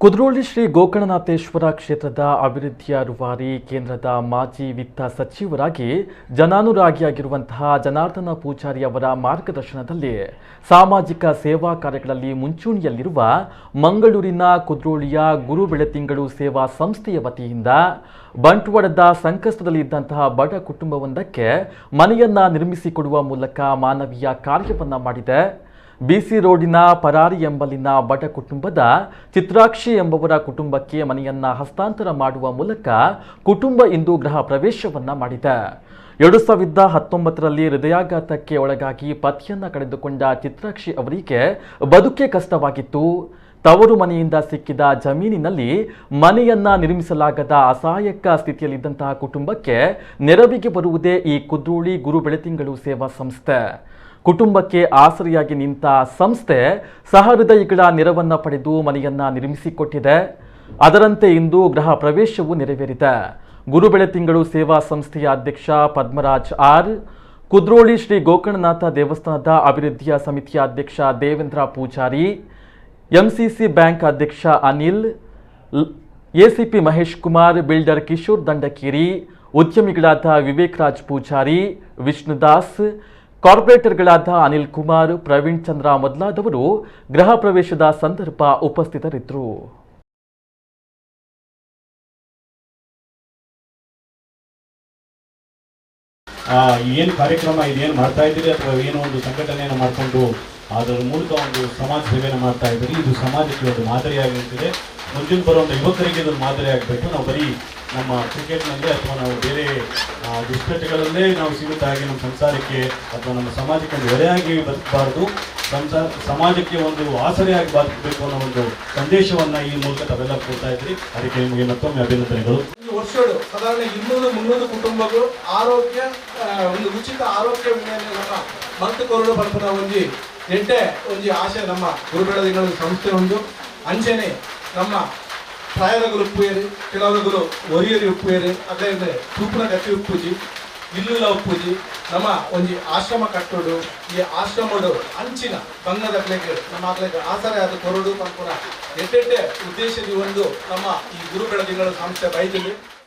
ಕುದ್ರೋಳಿ ಶ್ರೀ ಗೋಕರ್ಣನಾಥೇಶ್ವರ ಕ್ಷೇತ್ರದ ಅಭಿವೃದ್ಧಿಯ ರೂವಾರಿ ಕೇಂದ್ರದ ಮಾಜಿ ವಿತ್ತ ಸಚಿವರಾಗಿ ಜನಾನುರಾಗಿಯಾಗಿರುವಂತಹ ಜನಾರ್ದನ ಪೂಜಾರಿ ಅವರ ಮಾರ್ಗದರ್ಶನದಲ್ಲಿ ಸಾಮಾಜಿಕ ಸೇವಾ ಕಾರ್ಯಗಳಲ್ಲಿ ಮುಂಚೂಣಿಯಲ್ಲಿರುವ ಮಂಗಳೂರಿನ ಕುದ್ರೋಳಿಯ ಗುರು ಬೆಳತಿಂಗಳು ಸೇವಾ ಸಂಸ್ಥೆಯ ವತಿಯಿಂದ ಬಂಟ್ವಾಳದ ಸಂಕಷ್ಟದಲ್ಲಿದ್ದಂತಹ ಬಡ ಕುಟುಂಬವೊಂದಕ್ಕೆ ಮನೆಯನ್ನ ನಿರ್ಮಿಸಿಕೊಡುವ ಮೂಲಕ ಮಾನವೀಯ ಕಾರ್ಯವನ್ನ ಮಾಡಿದೆ. ಬಿಸಿ ರೋಡಿನ ಪರಾರಿ ಎಂಬಲ್ಲಿನ ಬಡ ಕುಟುಂಬದ ಚಿತ್ರಾಕ್ಷಿ ಎಂಬವರ ಕುಟುಂಬಕ್ಕೆ ಮನೆಯನ್ನ ಹಸ್ತಾಂತರ ಮಾಡುವ ಮೂಲಕ ಕುಟುಂಬ ಇಂದು ಗೃಹ ಪ್ರವೇಶವನ್ನ ಮಾಡಿದೆ. 2019ರಲ್ಲಿ ಹೃದಯಾಘಾತಕ್ಕೆ ಒಳಗಾಗಿ ಪತಿಯನ್ನ ಕಳೆದುಕೊಂಡ ಚಿತ್ರಾಕ್ಷಿ ಅವರಿಗೆ ಬದುಕೆ ಕಷ್ಟವಾಗಿತ್ತು. ತವರು ಮನೆಯಿಂದ ಸಿಕ್ಕಿದ ಜಮೀನಿನಲ್ಲಿ ಮನೆಯನ್ನ ನಿರ್ಮಿಸಲಾಗದ ಅಸಹಾಯಕ ಸ್ಥಿತಿಯಲ್ಲಿದ್ದಂತಹ ಕುಟುಂಬಕ್ಕೆ ನೆರವಿಗೆ ಬರುವುದೇ ಈ ಕುದ್ರೋಳಿ ಗುರು ಬೆಳತಿಂಗಳು ಸೇವಾ ಸಂಸ್ಥೆ. ಕುಟುಂಬಕ್ಕೆ ಆಸರೆಯಾಗಿ ನಿಂತ ಸಂಸ್ಥೆ ಸಹೃದಯಿಗಳ ನೆರವನ್ನ ಪಡೆದು ಮನೆಯನ್ನ ನಿರ್ಮಿಸಿಕೊಟ್ಟಿದೆ. ಅದರಂತೆ ಇಂದು ಗೃಹ ಪ್ರವೇಶವು ನೆರವೇರಿದೆ. ಗುರು ಬೆಳತಿಂಗಳು ಸೇವಾ ಸಂಸ್ಥೆಯ ಅಧ್ಯಕ್ಷ ಪದ್ಮರಾಜ್ ಆರ್, ಕುದ್ರೋಳಿ ಶ್ರೀ ಗೋಕರ್ಣನಾಥ ದೇವಸ್ಥಾನದ ಅಭಿವೃದ್ಧಿಯ ಸಮಿತಿಯ ಅಧ್ಯಕ್ಷ ದೇವೇಂದ್ರ ಪೂಜಾರಿ, ಎಂಸಿಸಿ ಬ್ಯಾಂಕ್ ಅಧ್ಯಕ್ಷ ಅನಿಲ್, ಎಸಿಪಿ ಮಹೇಶ್ ಕುಮಾರ್, ಬಿಲ್ಡರ್ ಕಿಶೋರ್ ದಂಡಕೇರಿ, ಉದ್ಯಮಿಗಳಾದ ವಿವೇಕ್ ರಾಜ್ ಪೂಜಾರಿ, ವಿಷ್ಣುದಾಸ್, ಕಾರ್ಪೊರೇಟರ್ಗಳಾದ ಅನಿಲ್ ಕುಮಾರ್, ಪ್ರವೀಣ್ ಚಂದ್ರ ಮೊದಲಾದವರು ಗೃಹ ಪ್ರವೇಶದ ಸಂದರ್ಭ ಉಪಸ್ಥಿತರಿದ್ದರು. ಏನು ಕಾರ್ಯಕ್ರಮ ಇದೇನು ಮಾಡ್ತಾ ಇದ್ದೀರಿ ಅಥವಾ ಏನೋ ಒಂದು ಸಂಘಟನೆಯನ್ನು ಮಾಡಿಕೊಂಡು ಅದರ ಮೂಲಕ ಒಂದು ಸಮಾಜ ಸೇವೆಯನ್ನು ಮಾಡ್ತಾ ಇದ್ದೀರಿ, ಇದು ಸಮಾಜಕ್ಕೆ ಒಂದು ಮಾದರಿಯಾಗಿರ್ತದೆ. ಮುಂದಿನ ಬರುವಂಥ ಯುವಕರಿಗೆ ಇದೊಂದು ಮಾದರಿ ಆಗಬೇಕು. ನಾವು ಬರೀ ನಮ್ಮ ಕ್ರಿಕೆಟ್ನಲ್ಲೇ ಅಥವಾ ನಾವು ಬೇರೆ ದುಶ್ಚಟಗಳಲ್ಲೇ ನಾವು ಸೀಮಿತ ಆಗಿ ನಮ್ಮ ಸಂಸಾರಕ್ಕೆ ಅಥವಾ ನಮ್ಮ ಸಮಾಜಕ್ಕೆ ಒಂದು ಹೊರೆಯಾಗಿ ಬದುಕಬಾರ್ದು, ಸಮಾಜಕ್ಕೆ ಒಂದು ಆಸರೆಯಾಗಿ ಬದುಕಬೇಕು ಅನ್ನೋ ಒಂದು ಸಂದೇಶವನ್ನು ಈ ಮೂಲಕ ತಾವೆಲ್ಲ ಕೊಡ್ತಾ ಇದ್ರಿ. ಅದಕ್ಕೆ ನಿಮಗೆ ಮತ್ತೊಮ್ಮೆ ಅಭಿನಂದನೆಗಳು. ವರ್ಷಗಳು ಸಾಧಾರಣ 200-300 ಕುಟುಂಬಗಳು ಆರೋಗ್ಯ ಒಂದು ಉಚಿತ ಆರೋಗ್ಯ ವಿಮೆಯನ್ನು ಮಂತ್ ಕೊರಡು ಬರ್ಪದ ಎಂಟೆ ಆಶೆ ನಮ್ಮ ಗುರು ಬೆಳತಿಂಗಳು ಸಂಸ್ಥೆ ಅಂಚೆನೆ ನಮ್ಮ ಪ್ರಾಯದಗಳು ಉಪ್ಪುಯರು ಕೆಲವರುಗಳು ಒರಿಯರಿ ಉಪ್ಪುಯರು ಅದೇ ತೂಪನ ಗತಿ ಉಪ್ಪುಜಿ ಇಲ್ಲುಲ ಉಪ್ಪುಜಿ ನಮ್ಮ ಆಶ್ರಮ ಕಟ್ಟೋಡು ಈ ಆಶ್ರಮಡು ಅಂಚಿನ ಬಂಗದಗಳಿಗೆ ನಮ್ಮ ಆಸರೆ ಆದ ಕೊರಡು ಪಂಪುನ ಎಟ್ಟೆಟ್ಟೆ ಉದ್ದೇಶದಿ ನಮ್ಮ ಈ ಗುರು ಬೆಳತಿಂಗಳು ಸಂಸ್ಥೆ ಬೈದಲ್ಲಿ